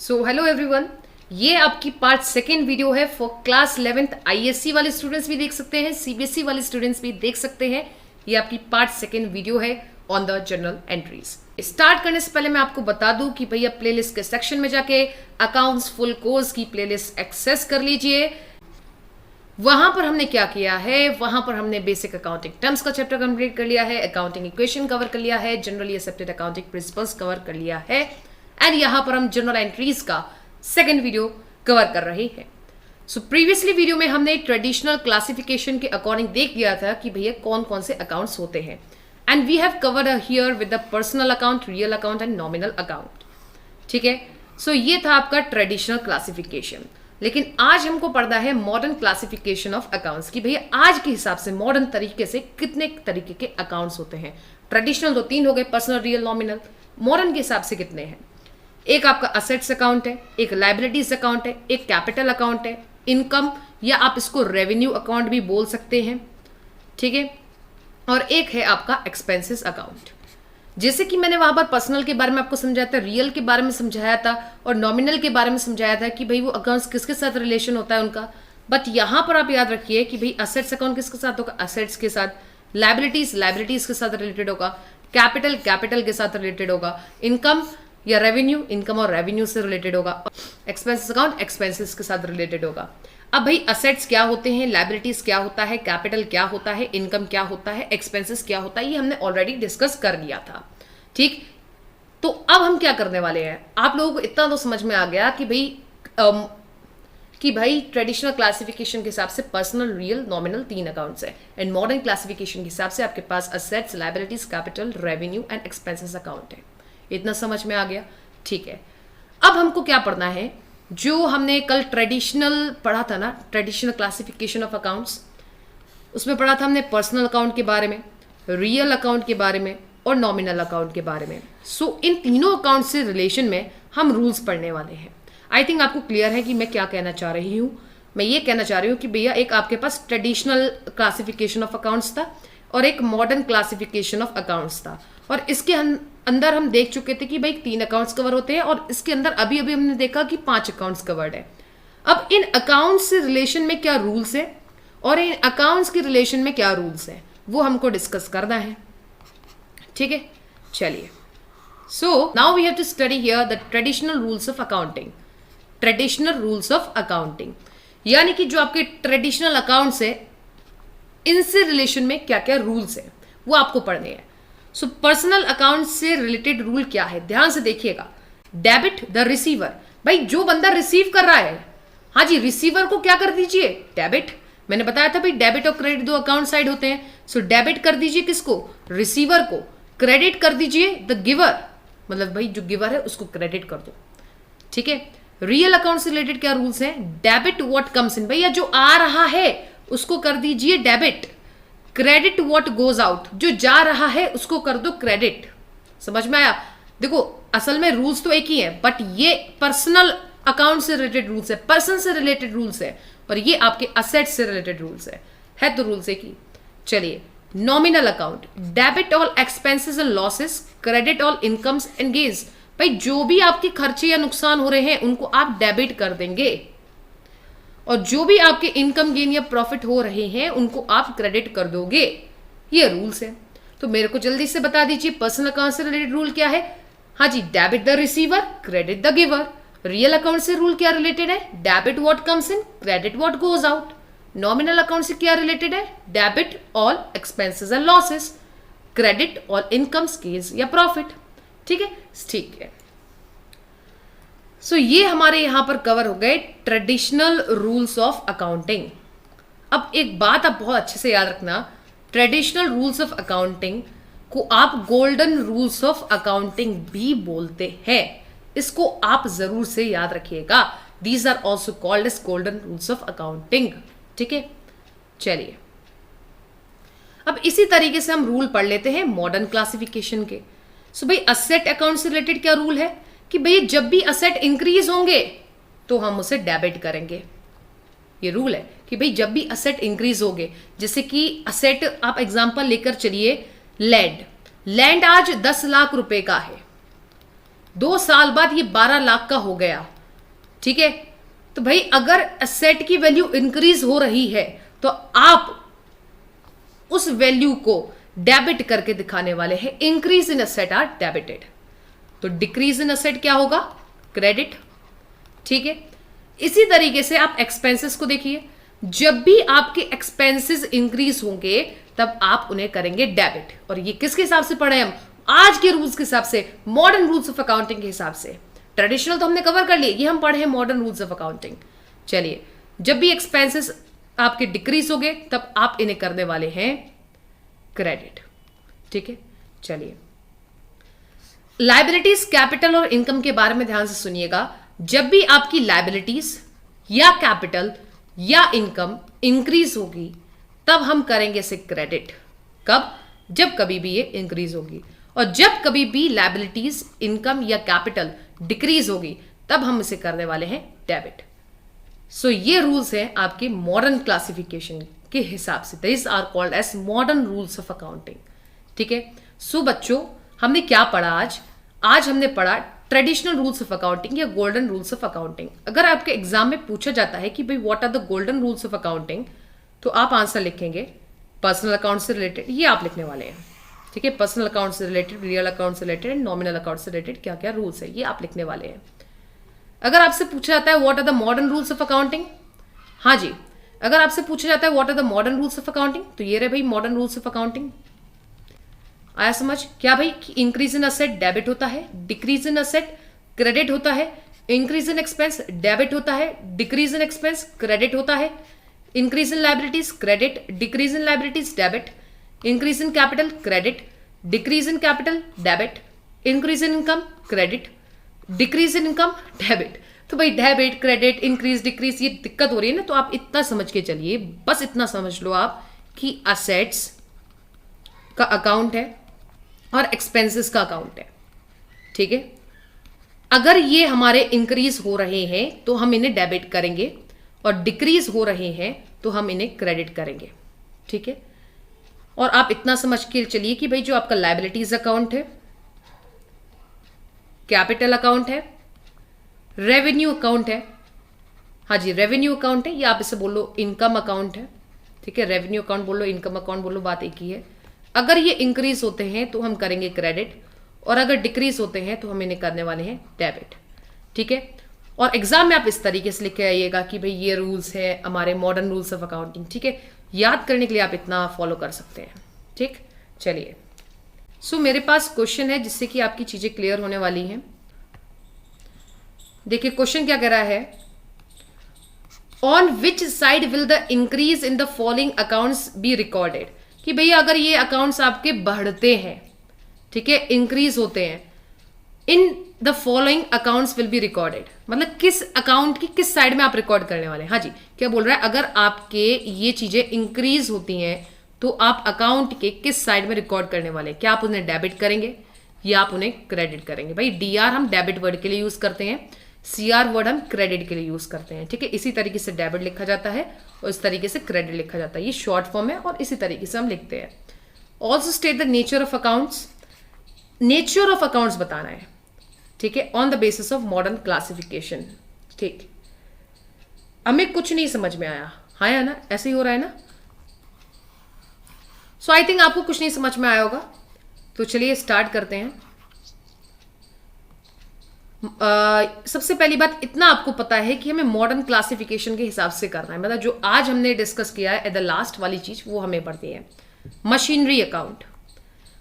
So hello everyone, ये आपकी part second video है फॉर क्लास 11th आईएससी वाले स्टूडेंट्स भी देख सकते हैं, सीबीएसई वाले स्टूडेंट्स भी देख सकते हैं। ये आपकी पार्ट सेकेंड वीडियो है on the general entries. Start करने से पहले मैं आपको बता दूं कि भैया प्लेलिस्ट के सेक्शन में जाके अकाउंट्स फुल कोर्स की प्लेलिस्ट एक्सेस कर लीजिए। वहां पर हमने क्या किया है, वहां पर हमने बेसिक अकाउंटिंग टर्म्स का चैप्टर कंप्लीट कर लिया है, अकाउंटिंग इक्वेशन कवर कर लिया है, generally accepted accounting principles cover कर लिया है एंड यहां पर हम जनरल एंट्रीज का सेकेंड वीडियो कवर कर रहे हैं। सो प्रीवियसली वीडियो में हमने ट्रेडिशनल क्लासिफिकेशन के अकॉर्डिंग देख लिया था कि भैया कौन कौन से अकाउंट्स होते हैं and we have covered here with the personal account, real account and nominal account. ठीक है, सो ये था आपका ट्रेडिशनल क्लासिफिकेशन। लेकिन आज हमको पढ़ना है मॉडर्न क्लासिफिकेशन ऑफ अकाउंट्स कि भैया आज के हिसाब से मॉडर्न तरीके से कितने तरीके के अकाउंट्स होते हैं। ट्रेडिशनल तो 3 हो गए, पर्सनल, रियल, नॉमिनल। मॉडर्न के हिसाब से कितने हैं? एक आपका असेट्स अकाउंट है, एक लाइबिलिटीज अकाउंट है, एक कैपिटल अकाउंट है, इनकम या आप इसको रेवेन्यू अकाउंट भी बोल सकते हैं। ठीक है, और एक है आपका एक्सपेंसेस अकाउंट। जैसे कि मैंने वहां पर पर्सनल के बारे में आपको समझाया था, रियल के बारे में समझाया था और नॉमिनल के बारे में समझाया था कि भाई वो अकाउंट्स किसके साथ रिलेशन होता है उनका। बट यहां पर आप याद रखिए कि भाई असेट्स अकाउंट किसके साथ होगा, असेट्स के साथ, लाइबिलिटीज के साथ रिलेटेड होगा, कैपिटल के साथ रिलेटेड होगा, इनकम या रेवेन्यू, इनकम और रेवेन्यू से रिलेटेड होगा, एक्सपेंसेस अकाउंट एक्सपेंसेस के साथ रिलेटेड होगा। अब भाई असेट्स क्या होते हैं, लाइबिलिटीज क्या होता है, कैपिटल क्या होता है, इनकम क्या होता है, एक्सपेंसेस क्या होता है, ये हमने ऑलरेडी डिस्कस कर लिया था। ठीक, तो अब हम क्या करने वाले हैं, आप लोगों को इतना तो समझ में आ गया कि भाई ट्रेडिशनल क्लासिफिकेशन के हिसाब से पर्सनल, रियल, नॉमिनल 3 अकाउंट्स है एंड मॉडर्न क्लासिफिकेशन के हिसाब से आपके पास assets, liabilities, capital, revenue and expenses account है। इतना समझ में आ गया? ठीक है, अब हमको क्या पढ़ना है, जो हमने कल ट्रेडिशनल पढ़ा था ना, ट्रेडिशनल क्लासिफिकेशन ऑफ अकाउंट्स, उसमें पढ़ा था हमने पर्सनल अकाउंट के बारे में, रियल अकाउंट के बारे में और नॉमिनल अकाउंट के बारे में। सो इन तीनों अकाउंट से रिलेशन में हम रूल्स पढ़ने वाले हैं। आई थिंक आपको क्लियर है कि मैं क्या कहना चाह रही हूँ। मैं ये कहना चाह रही हूँ कि भैया एक आपके पास ट्रेडिशनल क्लासिफिकेशन ऑफ अकाउंट्स था और एक मॉडर्न क्लासिफिकेशन ऑफ अकाउंट्स था और इसके अंदर हम देख चुके थे कि भाई 3 अकाउंट्स कवर होते हैं और इसके अंदर अभी अभी हमने देखा कि 5 अकाउंट्स कवर्ड है। अब इन अकाउंट्स से रिलेशन में क्या रूल्स है और इन अकाउंट्स के रिलेशन में क्या रूल्स है, वो हमको डिस्कस करना है। ठीक है, चलिए। So now we have to study here the traditional rules of accounting. Traditional rules of accounting यानी कि जो आपके ट्रेडिशनल अकाउंट्स है इनसे रिलेशन में क्या क्या रूल्स है वो आपको पढ़ने हैं। सो पर्सनल अकाउंट से रिलेटेड रूल क्या है, ध्यान से देखिएगा। डेबिट द रिसीवर, भाई जो बंदा रिसीव कर रहा है, हाँ जी, रिसीवर को क्या कर दीजिए, डेबिट। मैंने बताया था भाई डेबिट और क्रेडिट 2 अकाउंट साइड होते हैं। सो डेबिट कर दीजिए किसको, रिसीवर को। क्रेडिट कर दीजिए द गिवर, मतलब भाई जो गिवर है उसको क्रेडिट कर दो। ठीक है, रियल अकाउंट से रिलेटेड क्या रूल्स हैं, डेबिट व्हाट कम्स इन, भैया जो आ रहा है उसको कर दीजिए debit. Credit what goes out, जो जा रहा है उसको कर दो क्रेडिट। समझ में आया? देखो असल में रूल्स तो एक ही है बट ये पर्सनल अकाउंट से रिलेटेड रूल्स है, पर्सन से रिलेटेड रूल्स है और ये आपके असेट से रिलेटेड रूल्स है तो रूल्स एक ही। चलिए, nominal account, debit all expenses and losses, credit all incomes and gains. भाई जो भी आपके खर्चे या नुकसान हो रहे हैं उनको आप डेबिट कर देंगे और जो भी आपके इनकम गेन या प्रॉफिट हो रहे हैं उनको आप क्रेडिट कर दोगे। ये रूल्स है। तो मेरे को जल्दी से बता दीजिए पर्सनल अकाउंट से रिलेटेड रूल क्या है। हाँ जी, debit the receiver, credit the giver. Real account से रूल क्या रिलेटेड है, debit what comes in, credit what goes out. Nominal account से क्या रिलेटेड है, debit all expenses and losses, credit all incomes gains या प्रॉफिट। ठीक है, ठीक है। सो ये हमारे यहां पर कवर हो गए ट्रेडिशनल रूल्स ऑफ अकाउंटिंग। अब एक बात आप बहुत अच्छे से याद रखना, ट्रेडिशनल रूल्स ऑफ अकाउंटिंग को आप गोल्डन रूल्स ऑफ अकाउंटिंग भी बोलते हैं। इसको आप जरूर से याद रखिएगा। These are also called as golden rules of accounting. ठीक है, चलिए अब इसी तरीके से हम रूल पढ़ लेते हैं मॉडर्न क्लासिफिकेशन के। सो भाई असेट अकाउंट से रिलेटेड क्या रूल है कि भाई जब भी असेट इंक्रीज होंगे तो हम उसे डेबिट करेंगे। ये रूल है कि भाई जब भी असेट इंक्रीज होंगे, जैसे कि असेट आप एग्जांपल लेकर चलिए, लैंड आज 10 लाख रुपए का है, 2 साल बाद ये 12 लाख का हो गया, ठीक है। तो भाई अगर एसेट की वैल्यू इंक्रीज हो रही है तो आप उस वैल्यू को डेबिट करके दिखाने वाले हैं। Increase in asset are debited, तो डिक्रीज इन एसेट क्या होगा? क्रेडिट। ठीक है। इसी तरीके से आप एक्सपेंसेस को देखिए, जब भी आपके एक्सपेंसेस इंक्रीज होंगे तब आप उन्हें करेंगे डेबिट। और ये किसके हिसाब से पढ़े हम? आज के रूल्स के हिसाब से, मॉडर्न रूल्स ऑफ अकाउंटिंग के हिसाब से। ट्रेडिशनल तो हमने कवर कर लिए, ये हम पढ़े हैं मॉडर्न रूल्स ऑफ अकाउंटिंग। चलिए, जब भी एक्सपेंसेस आपके डिक्रीज हो गए तब आप इन्हें करने वाले हैं क्रेडिट। ठीक है। चलिए, लायबिलिटीज, कैपिटल और इनकम के बारे में ध्यान से सुनिएगा। जब भी आपकी लायबिलिटीज या कैपिटल या इनकम इंक्रीज होगी तब हम करेंगे इसे क्रेडिट। कब? जब कभी भी ये इंक्रीज होगी। और जब कभी भी लायबिलिटीज, इनकम या कैपिटल डिक्रीज होगी तब हम इसे करने वाले हैं डेबिट। सो ये रूल्स हैं आपके मॉडर्न क्लासिफिकेशन के हिसाब से। This are called as modern rules of accounting. ठीक है। सो बच्चों, हमने क्या पढ़ा आज? आज हमने पढ़ा ट्रेडिशनल रूल्स ऑफ अकाउंटिंग या गोल्डन रूल्स ऑफ अकाउंटिंग। अगर आपके एग्जाम में पूछा जाता है कि भाई what are the golden rules of accounting, तो आप आंसर लिखेंगे पर्सनल अकाउंट से रिलेटेड, ये आप लिखने वाले हैं। ठीक है। पर्सनल अकाउंट से रिलेटेड, रियल अकाउंट से रिलेटेड, नॉमिनल अकाउंट से रिलेटेड क्या क्या रूल्स है, ये आप लिखने वाले हैं। अगर आपसे पूछा जाता है what are the modern rules of accounting, हाँ जी, अगर आपसे पूछा जाता है what are the modern rules of accounting, तो ये रहे भाई मॉडर्न रूल्स ऑफ अकाउंटिंग। आया समझ? क्या भाई? इंक्रीज इन असेट डेबिट होता है, डिक्रीज इन असेट क्रेडिट होता है, इंक्रीज इन एक्सपेंस डेबिट होता है, डिक्रीज इन एक्सपेंस क्रेडिट होता है, increase in liabilities credit, decrease in liabilities debit, increase in capital credit, decrease in capital debit, increase in income credit, decrease in income debit. तो भाई debit, credit, increase, decrease, ये दिक्कत हो रही है ना, तो आप इतना समझ के चलिए, बस इतना समझ लो आप कि असेट्स का अकाउंट है और एक्सपेंसेस का अकाउंट है। ठीक है। अगर ये हमारे इंक्रीज हो रहे हैं तो हम इन्हें डेबिट करेंगे, और डिक्रीज हो रहे हैं तो हम इन्हें क्रेडिट करेंगे। ठीक है। और आप इतना समझ के चलिए कि भाई जो आपका लायबिलिटीज अकाउंट है, कैपिटल अकाउंट है, रेवेन्यू अकाउंट है, हाँ जी रेवेन्यू अकाउंट है, या आप इसे बोलो इनकम अकाउंट है। ठीक है। रेवेन्यू अकाउंट बोलो, इनकम अकाउंट बोलो, बात एक ही है। अगर ये इंक्रीज होते हैं तो हम करेंगे क्रेडिट, और अगर डिक्रीज होते हैं तो हम इन्हें करने वाले हैं डेबिट। ठीक है। और एग्जाम में आप इस तरीके से लिख के आइएगा कि भाई ये रूल्स है हमारे मॉडर्न रूल्स ऑफ अकाउंटिंग। ठीक है। याद करने के लिए आप इतना फॉलो कर सकते हैं। ठीक। चलिए, सो मेरे पास क्वेश्चन है जिससे कि आपकी चीजें क्लियर होने वाली हैं। देखिए क्वेश्चन क्या कह रहा है, on which side will the increase in the following accounts be recorded. कि भैया अगर ये अकाउंट्स आपके बढ़ते हैं, ठीक है, इंक्रीज होते हैं, in the following accounts will be recorded, मतलब किस अकाउंट की किस साइड में आप रिकॉर्ड करने वाले हैं। हाँ जी, क्या बोल रहा है, अगर आपके ये चीजें इंक्रीज होती हैं तो आप अकाउंट के किस साइड में रिकॉर्ड करने वाले हैं? क्या आप उन्हें डेबिट करेंगे या आप उन्हें क्रेडिट करेंगे? भाई डीआर हम डेबिट वर्ड के लिए यूज करते हैं, सीआर वर्ड हम क्रेडिट के लिए यूज करते हैं। ठीक है। इसी तरीके से डेबिट लिखा जाता है और इस तरीके से क्रेडिट लिखा जाता है, ये शॉर्ट फॉर्म है और इसी तरीके से हम लिखते हैं। Also state the nature of accounts, nature of accounts बताना है। ठीक है। On the basis of modern classification. ठीक, हमें कुछ नहीं समझ में आया, हाँ या ना? ऐसे ही हो रहा है ना? सो आई थिंक आपको कुछ नहीं समझ में आया होगा, तो चलिए स्टार्ट करते हैं। सबसे पहली बात इतना आपको पता है कि हमें मॉडर्न क्लासिफिकेशन के हिसाब से करना है, मतलब जो आज हमने डिस्कस किया है एट द लास्ट वाली चीज वो हमें पढ़ती है। मशीनरी अकाउंट,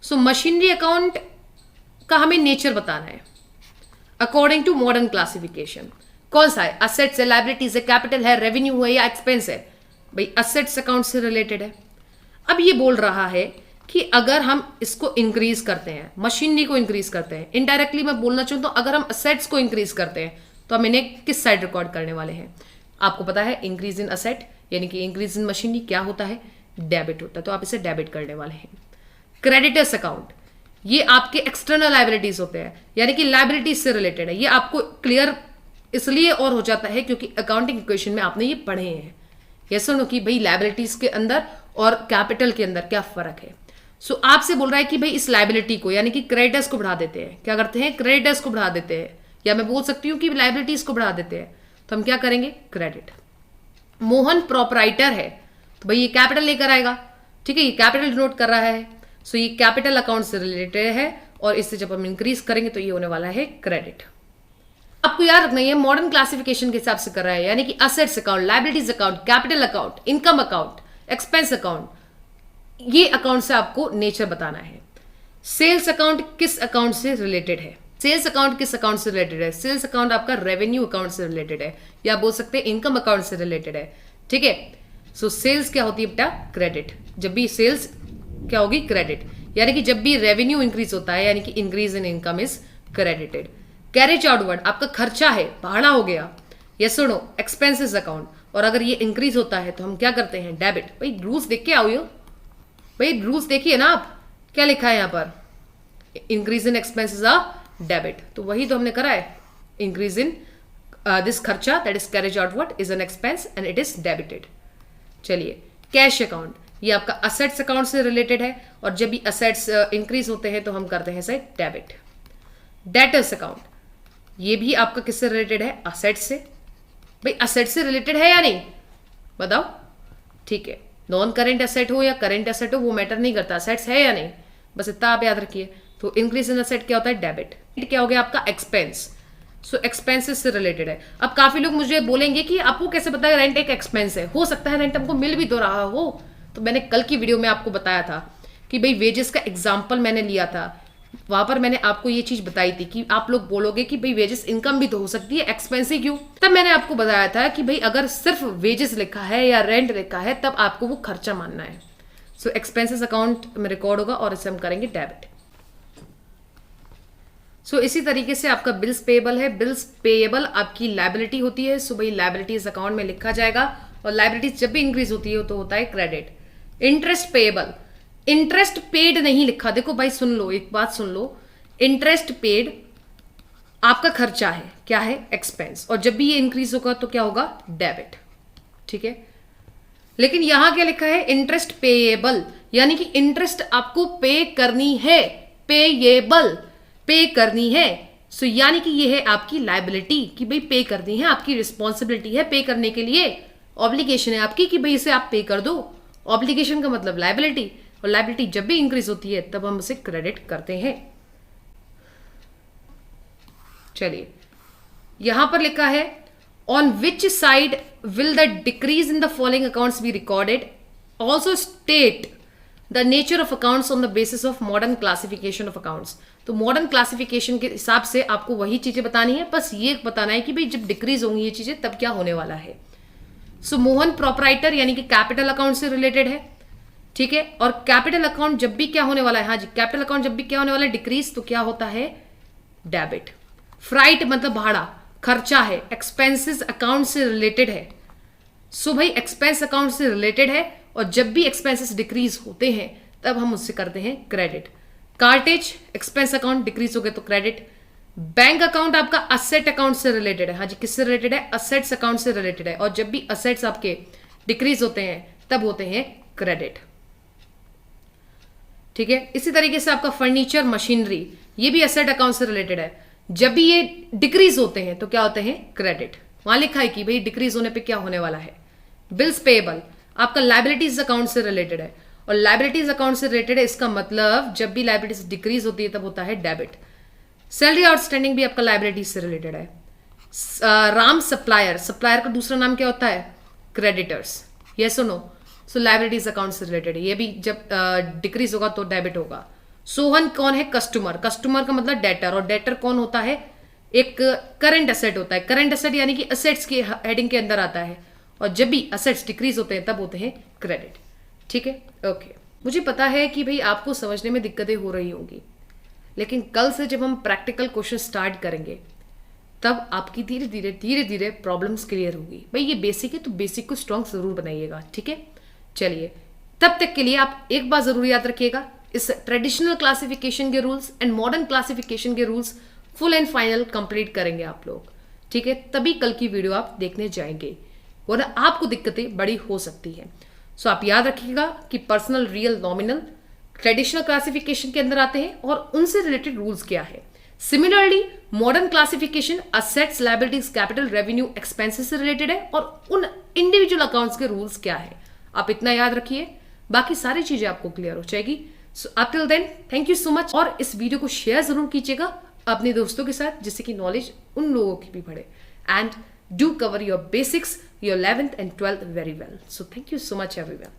सो मशीनरी अकाउंट का हमें नेचर बताना है अकॉर्डिंग टू मॉडर्न क्लासिफिकेशन। कौन सा है? असेट्स है, लायबिलिटीज है, कैपिटल है, रेवेन्यू है या एक्सपेंस है? भाई असेट्स अकाउंट से रिलेटेड है। अब ये बोल रहा है कि अगर हम इसको इंक्रीज करते हैं, मशीनरी को इंक्रीज करते हैं, इनडायरेक्टली मैं बोलना चाहूँ तो अगर हम असेट्स को इंक्रीज करते हैं तो हम इन्हें किस साइड रिकॉर्ड करने वाले हैं? आपको पता है इंक्रीज इन असेट यानी कि इंक्रीज इन मशीनरी क्या होता है? डेबिट होता है, तो आप इसे डेबिट करने वाले हैं। क्रेडिटर्स अकाउंट, ये आपके एक्सटर्नल लायबिलिटीज होते हैं, यानी कि लायबिलिटीज से रिलेटेड है। ये आपको क्लियर इसलिए और हो जाता है क्योंकि अकाउंटिंग इक्वेशन में आपने ये पढ़े हैं, ये सुनो कि भाई लायबिलिटीज के अंदर और कैपिटल के अंदर क्या फर्क है। सो आपसे बोल रहा है कि भाई इस लायबिलिटी को यानी कि क्रेडिटर्स को बढ़ा देते हैं। क्या करते हैं? क्रेडिटर्स को बढ़ा देते हैं, या मैं बोल सकती हूँ कि लायबिलिटीज को बढ़ा देते हैं। तो हम क्या करेंगे, क्रेडिट। मोहन प्रोपराइटर है तो भाई ये कैपिटल लेकर आएगा, ठीक है, ये कैपिटल डिनोट कर रहा है, सो ये कैपिटल अकाउंट से रिलेटेड है और इससे जब हम इंक्रीज करेंगे तो ये होने वाला है क्रेडिट। आपको याद रखना है मॉडर्न क्लासिफिकेशन के हिसाब से कर रहा है, यानी कि assets account, liabilities account, capital account, income account, expense account, ये अकाउंट से आपको नेचर बताना है। सेल्स अकाउंट किस अकाउंट से रिलेटेड है, सेल्स अकाउंट किस अकाउंट से रिलेटेड है, सेल्स अकाउंट आपका रेवेन्यू अकाउंट से रिलेटेड है, या बोल सकते हैं इनकम अकाउंट से रिलेटेड है, ठीक है। सो सेल्स क्या होती है बेटा, क्रेडिट। जब भी सेल्स क्या होगी, क्रेडिट, यानी कि जब भी रेवेन्यू इंक्रीज होता है यानी कि increase in income is credited. Carriage outward आपका खर्चा है, भाड़ा हो गया, यस और नो, एक्सपेंसेस अकाउंट, और अगर ये इंक्रीज होता है तो हम क्या करते हैं, डेबिट। भाई रूल्स देख के आओ, भाई रूल्स देखिए ना आप, क्या लिखा है यहाँ पर, increase in expenses are debit, तो वही तो हमने करा है, इंक्रीज इन दिस खर्चा that is carriage outward is an expense and it is debited. चलिए, कैश अकाउंट, ये आपका असेट्स अकाउंट से रिलेटेड है और जब भी असेट्स इंक्रीज होते हैं तो हम करते हैं सर डेबिट। डेटर्स अकाउंट, ये भी आपका किससे रिलेटेड है, असेट्स से। भाई असेट्स से रिलेटेड है या नहीं, बताओ, ठीक है, नॉन करेंट असेट हो या करेंट असेट हो वो मैटर नहीं करता, असेट्स है या नहीं, बस इतना आप याद रखिए। तो इंक्रीज इन असेट क्या होता है, डेबिट। क्या हो गया आपका, एक्सपेंस, सो एक्सपेंसेस से रिलेटेड है। अब काफी लोग मुझे बोलेंगे कि आपको कैसे पता है रेंट एक एक्सपेंस है, हो सकता है रेंट हमको मिल भी तो रहा हो, तो मैंने कल की वीडियो में आपको बताया था कि भाई वेजेस का एग्जाम्पल मैंने लिया था, वहां पर मैंने आपको ये चीज बताई थी कि आप लोग बोलोगे कि भाई वेजेस इनकम भी तो हो सकती है, एक्सपेंस ही क्यों। तब मैंने आपको बताया था कि भाई अगर सिर्फ वेजेस लिखा है या रेंट लिखा है तब आपको वो खर्चा मानना है। सो एक्सपेंसेस अकाउंट में रिकॉर्ड होगा और इसे हम करेंगे डेबिट। सो इसी तरीके से आपका बिल्स पेएबल है, बिल्स पेएबल आपकी लायबिलिटी होती है, सो भाई लायबिलिटीज अकाउंट में लिखा जाएगा और लायबिलिटीज जब भी इंक्रीज होती है तो होता है credit. Interest payable, interest paid नहीं लिखा, देखो भाई सुन लो, एक बात सुन लो, इंटरेस्ट पेड आपका खर्चा है, क्या है, एक्सपेंस, और जब भी ये इंक्रीज होगा तो क्या होगा, डेबिट, ठीक है। लेकिन यहां क्या लिखा है, इंटरेस्ट पेएबल, यानी कि इंटरेस्ट आपको पे करनी है, पेएबल, पे करनी है, सो यानी कि ये है आपकी लायबिलिटी कि भाई पे करनी है, आपकी रिस्पॉन्सिबिलिटी है पे करने के लिए, ऑब्लिगेशन है आपकी कि भाई इसे आप पे कर दो। ऑब्लिगेशन का मतलब लायबिलिटी, और लायबिलिटी जब भी इंक्रीज होती है तब हम उसे क्रेडिट करते हैं। चलिए, यहां पर लिखा है on which side will the decrease in the following accounts be recorded, also state the nature of accounts on the basis of modern classification of accounts. तो मॉडर्न क्लासिफिकेशन के हिसाब से आपको वही चीजें बतानी है, बस ये बताना है कि भाई जब डिक्रीज होंगी ये चीजें तब क्या होने वाला है। सो मोहन प्रोपराइटर यानी कि कैपिटल अकाउंट से रिलेटेड है, ठीक है, और कैपिटल अकाउंट जब भी क्या होने वाला है, हाँ जी, कैपिटल अकाउंट जब भी क्या होने वाला है, डिक्रीज, तो क्या होता है, डेबिट। फ्राइट मतलब भाड़ा, खर्चा है, एक्सपेंसेस अकाउंट से रिलेटेड है, सो भाई एक्सपेंस अकाउंट से रिलेटेड है और जब भी एक्सपेंसेस डिक्रीज होते हैं तब हम उससे करते हैं credit. Cartage expense account, decrease हो गए तो क्रेडिट। बैंक अकाउंट आपका असेट अकाउंट से रिलेटेड है, हाँ जी, किससे रिलेटेड है, असेट्स अकाउंट से रिलेटेड है, और जब भी असेट्स आपके डिक्रीज होते हैं तब होते हैं क्रेडिट, ठीक है। इसी तरीके से आपका फर्नीचर मशीनरी, ये भी असेट अकाउंट से रिलेटेड है, जब भी ये डिक्रीज होते हैं तो क्या होते हैं, क्रेडिट। वहां लिखा है कि भाई डिक्रीज होने पे क्या होने वाला है। बिल्स पेएबल आपका लायबिलिटीज अकाउंट से रिलेटेड है, और लायबिलिटीज अकाउंट से रिलेटेड है, इसका मतलब जब भी लायबिलिटीज डिक्रीज होती है तब होता है डेबिट। सैलरी आउटस्टैंडिंग भी आपका लायबिलिटीज से रिलेटेड है। राम सप्लायर, सप्लायर का दूसरा नाम क्या होता है, क्रेडिटर्स, यस और नो, सो लायबिलिटीज अकाउंट से रिलेटेड है, ये भी जब डिक्रीज होगा तो डेबिट होगा। सोहन कौन है, कस्टमर, कस्टमर का मतलब डेटर, और डेटर कौन होता है, एक करंट एसेट होता है, करंट एसेट यानी कि असेट्स के हेडिंग के अंदर आता है, और जब भी असेट्स डिक्रीज होते हैं तब होते हैं क्रेडिट, ठीक है, ओके। मुझे पता है कि भाई आपको समझने में दिक्कतें हो रही होंगी, लेकिन कल से जब हम प्रैक्टिकल क्वेश्चन स्टार्ट करेंगे तब आपकी धीरे धीरे प्रॉब्लम्स क्लियर होगी। भाई ये बेसिक है तो बेसिक को स्ट्रॉन्ग जरूर बनाइएगा, ठीक है। चलिए, तब तक के लिए आप एक बात जरूर याद रखिएगा, इस ट्रेडिशनल क्लासिफिकेशन के रूल्स एंड मॉडर्न क्लासिफिकेशन के rules full and final complete करेंगे आप लोग, ठीक है, तभी कल की वीडियो आप देखने जाएंगे, वरना आपको दिक्कतें बड़ी हो सकती हैं। सो आप याद रखिएगा कि personal, real, nominal traditional classification के अंदर आते हैं और उनसे रिलेटेड रूल्स क्या है। Similarly modern classification assets, liabilities, capital, revenue, expenses से रिलेटेड है और उन इंडिविजुअल अकाउंट्स के रूल्स क्या है आप इतना याद रखिए, बाकी सारी चीजें आपको क्लियर हो जाएगी। So up till then thank you so much, और इस वीडियो को शेयर जरूर कीजिएगा अपने दोस्तों के साथ जिससे कि नॉलेज उन लोगों की भी बढ़े। And do cover your basics, your 11th and 12th very well. So thank you so much everyone.